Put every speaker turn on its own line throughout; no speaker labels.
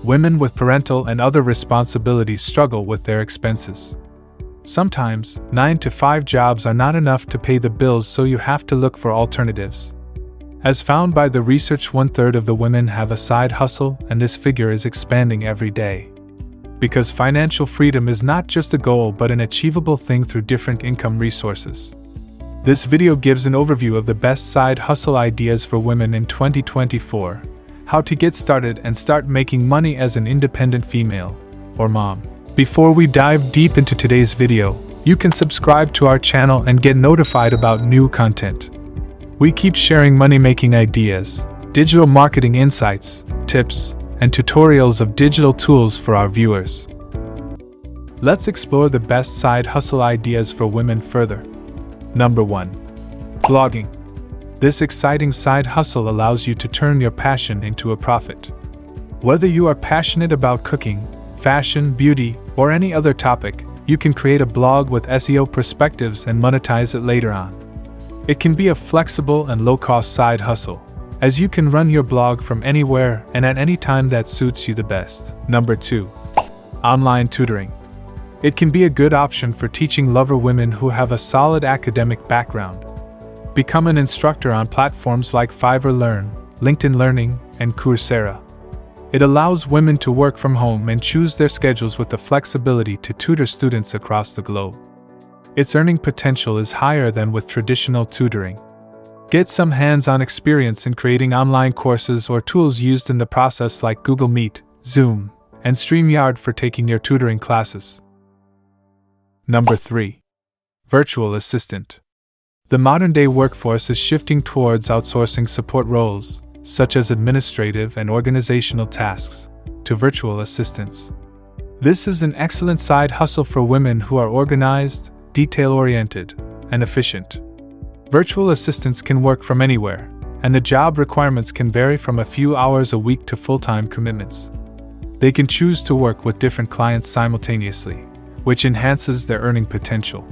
Women with parental and other responsibilities struggle with their expenses. Sometimes, 9-to-5 jobs are not enough to pay the bills, so you have to look for alternatives. As found by the research, 1/3 of the women have a side hustle, and this figure is expanding every day. Because financial freedom is not just a goal but an achievable thing through different income resources. This video gives an overview of the best side hustle ideas for women in 2024, how to get started and start making money as an independent female or mom. Before we dive deep into today's video, you can subscribe to our channel and get notified about new content. We keep sharing money-making ideas, digital marketing insights, tips, and tutorials of digital tools for our viewers. Let's explore the best side hustle ideas for women further. Number 1. Blogging. This exciting side hustle allows you to turn your passion into a profit. Whether you are passionate about cooking, fashion, beauty, or any other topic, you can create a blog with SEO perspectives and monetize it later on. It can be a flexible and low-cost side hustle, as you can run your blog from anywhere and at any time that suits you the best. Number 2. Online tutoring. It can be a good option for teaching lover women who have a solid academic background. Become an instructor on platforms like Fiverr Learn, LinkedIn Learning, and Coursera. It allows women to work from home and choose their schedules with the flexibility to tutor students across the globe. Its earning potential is higher than with traditional tutoring. Get some hands-on experience in creating online courses or tools used in the process like Google Meet, Zoom, and StreamYard for taking your tutoring classes. Number 3. Virtual assistant. The modern-day workforce is shifting towards outsourcing support roles, such as administrative and organizational tasks, to virtual assistants. This is an excellent side hustle for women who are organized, detail-oriented, and efficient. Virtual assistants can work from anywhere, and the job requirements can vary from a few hours a week to full-time commitments. They can choose to work with different clients simultaneously, which enhances their earning potential.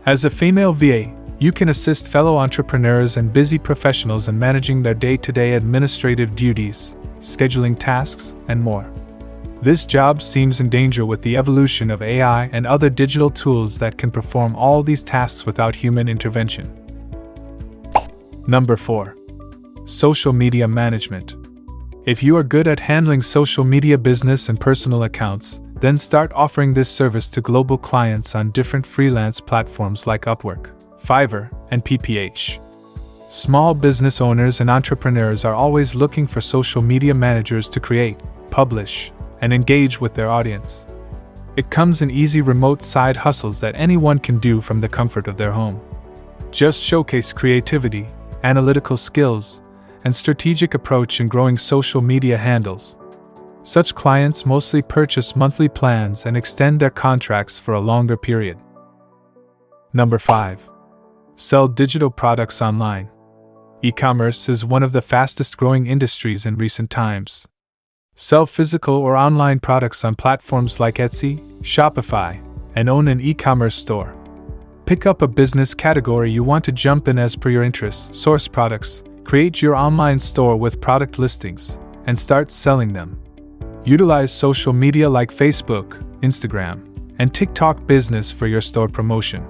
As a female VA, you can assist fellow entrepreneurs and busy professionals in managing their day-to-day administrative duties, scheduling tasks, and more. This job seems in danger with the evolution of AI and other digital tools that can perform all these tasks without human intervention. Number 4. Social media management. If you are good at handling social media business and personal accounts, then start offering this service to global clients on different freelance platforms like Upwork, Fiverr, and PPH. Small business owners and entrepreneurs are always looking for social media managers to create, publish, and engage with their audience. It comes in easy remote side hustles that anyone can do from the comfort of their home. Just showcase creativity, analytical skills, and strategic approach in growing social media handles. Such clients mostly purchase monthly plans and extend their contracts for a longer period. Number 5. Sell digital products online. E-commerce is one of the fastest growing industries in recent times. Sell physical or online products on platforms like Etsy, Shopify, and own an e-commerce store. Pick up a business category you want to jump in as per your interests, source products, create your online store with product listings, and start selling them. Utilize social media like Facebook, Instagram, and TikTok business for your store promotion.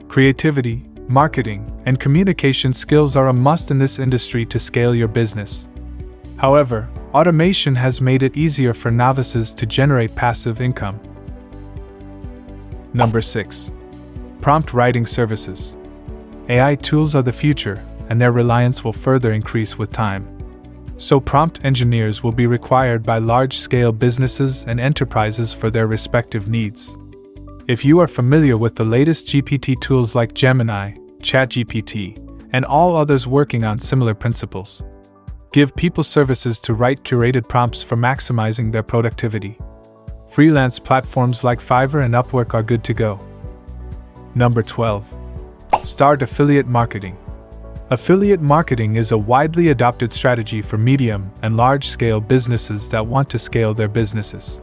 Creativity, marketing, and communication skills are a must in this industry to scale your business. However, automation has made it easier for novices to generate passive income. Number 6. Prompt writing services. AI tools are the future, and their reliance will further increase with time. So prompt engineers will be required by large-scale businesses and enterprises for their respective needs. If you are familiar with the latest GPT tools like Gemini, ChatGPT, and all others working on similar principles, give people services to write curated prompts for maximizing their productivity. Freelance platforms like Fiverr and Upwork are good to go. Number 12. Start affiliate marketing. Affiliate marketing is a widely adopted strategy for medium and large-scale businesses that want to scale their businesses.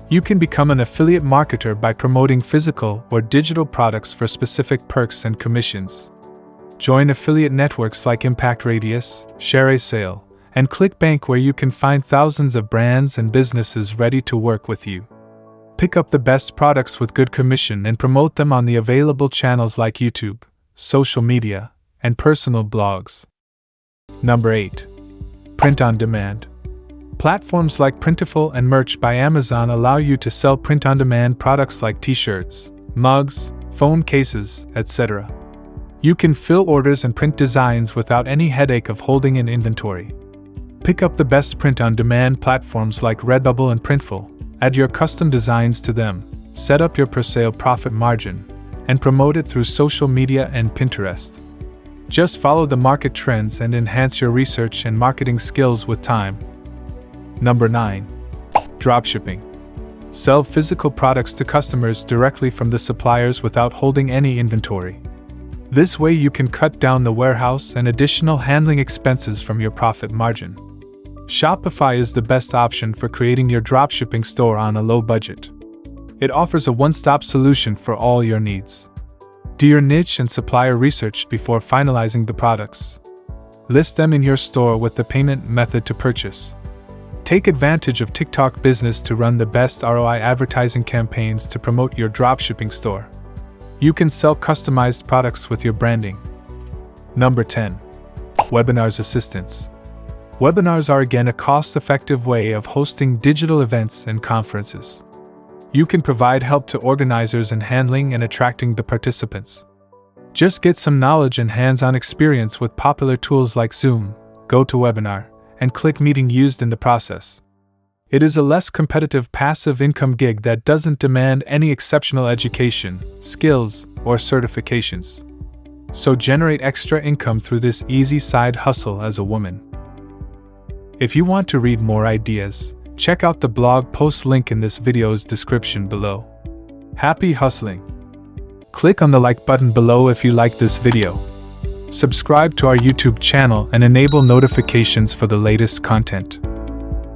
You can become an affiliate marketer by promoting physical or digital products for specific perks and commissions. Join affiliate networks like Impact Radius, ShareASale, and ClickBank, where you can find thousands of brands and businesses ready to work with you. Pick up the best products with good commission and promote them on the available channels like YouTube, social media, and personal blogs. Number 8. Print on demand. Platforms like Printful and Merch by Amazon allow you to sell print-on-demand products like t-shirts, mugs, phone cases, etc. You can fill orders and print designs without any headache of holding an inventory. Pick up the best print-on-demand platforms like Redbubble and Printful, add your custom designs to them, set up your per-sale profit margin, and promote it through social media and Pinterest. Just follow the market trends and enhance your research and marketing skills with time. Number 9. Dropshipping. Sell physical products to customers directly from the suppliers without holding any inventory. This way you can cut down the warehouse and additional handling expenses from your profit margin. Shopify is the best option for creating your dropshipping store on a low budget. It offers a one-stop solution for all your needs. Do your niche and supplier research before finalizing the products. List them in your store with the payment method to purchase. Take advantage of TikTok Business to run the best ROI advertising campaigns to promote your dropshipping store. You can sell customized products with your branding. Number 10. Webinars Assistance. Webinars are again a cost-effective way of hosting digital events and conferences. You can provide help to organizers in handling and attracting the participants. Just get some knowledge and hands-on experience with popular tools like Zoom, GoToWebinar, and ClickMeeting used in the process. It is a less competitive passive income gig that doesn't demand any exceptional education, skills, or certifications. So generate extra income through this easy side hustle as a woman. If you want to read more ideas, check out the blog post link in this video's description below. Happy hustling! Click on the like button below if you like this video. Subscribe to our YouTube channel and enable notifications for the latest content.